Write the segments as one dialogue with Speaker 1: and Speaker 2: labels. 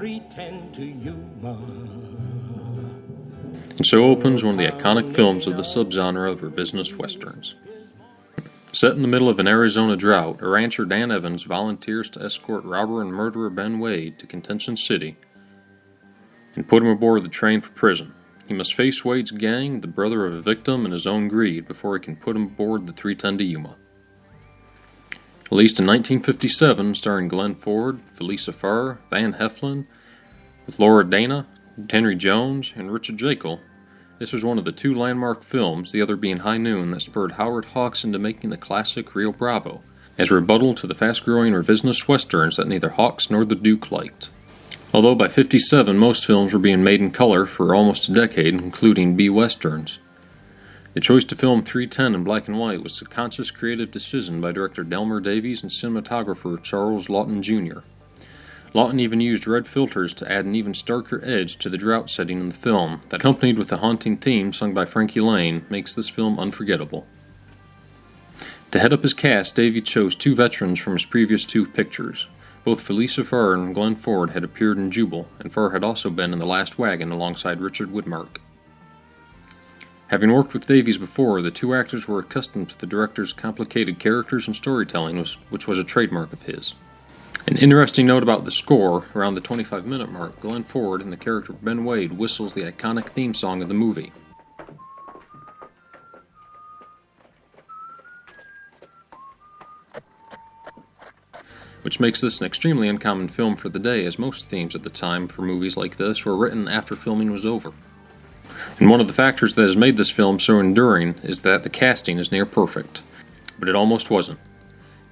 Speaker 1: pretend to Yuma.
Speaker 2: And so opens one of the iconic films of the subgenre of revisionist westerns. Set in the middle of an Arizona drought, a rancher, Dan Evans, volunteers to escort robber and murderer Ben Wade to Contention City and put him aboard the train for prison. He must face Wade's gang, the brother of a victim, and his own greed before he can put him aboard the 310 to Yuma. Released in 1957, starring Glenn Ford, Felisa Farr, Van Heflin, with Laura Dana, Henry Jones, and Richard Jekyll, this was one of the two landmark films, the other being High Noon, that spurred Howard Hawks into making the classic Rio Bravo, as a rebuttal to the fast-growing revisionist westerns that neither Hawks nor the Duke liked. Although by 1957 most films were being made in color for almost a decade, including B-westerns. The choice to film 310 in black and white was a conscious creative decision by director Delmer Davies and cinematographer Charles Lawton Jr. Lawton even used red filters to add an even starker edge to the drought setting in the film that, accompanied with a haunting theme sung by Frankie Lane, makes this film unforgettable. To head up his cast, Davies chose two veterans from his previous two pictures. Both Felisa Farr and Glenn Ford had appeared in Jubal, and Farr had also been in The Last Wagon alongside Richard Widmark. Having worked with Davies before, the two actors were accustomed to the director's complicated characters and storytelling, which was a trademark of his. An interesting note about the score, around the 25-minute mark, Glenn Ford and the character Ben Wade whistles the iconic theme song of the movie. Which makes this an extremely uncommon film for the day, as most themes at the time for movies like this were written after filming was over. And one of the factors that has made this film so enduring is that the casting is near perfect. But it almost wasn't.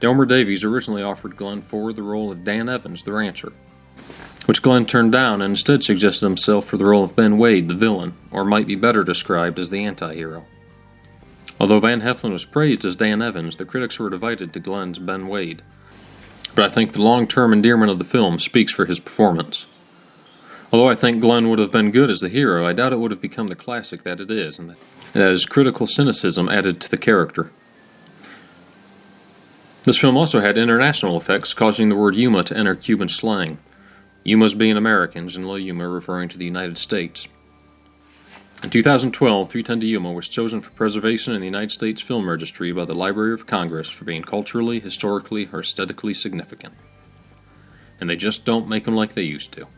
Speaker 2: Delmer Davies originally offered Glenn Ford the role of Dan Evans, the rancher, which Glenn turned down and instead suggested himself for the role of Ben Wade, the villain, or might be better described as the anti-hero. Although Van Heflin was praised as Dan Evans, the critics were divided to Glenn's Ben Wade. But I think the long-term endearment of the film speaks for his performance. Although I think Glenn would have been good as the hero, I doubt it would have become the classic that it is, and that his critical cynicism added to the character. This film also had international effects, causing the word Yuma to enter Cuban slang. Yumas being Americans, and La Yuma referring to the United States. In 2012, 310 to Yuma was chosen for preservation in the United States Film Registry by the Library of Congress for being culturally, historically, or aesthetically significant. And they just don't make them like they used to.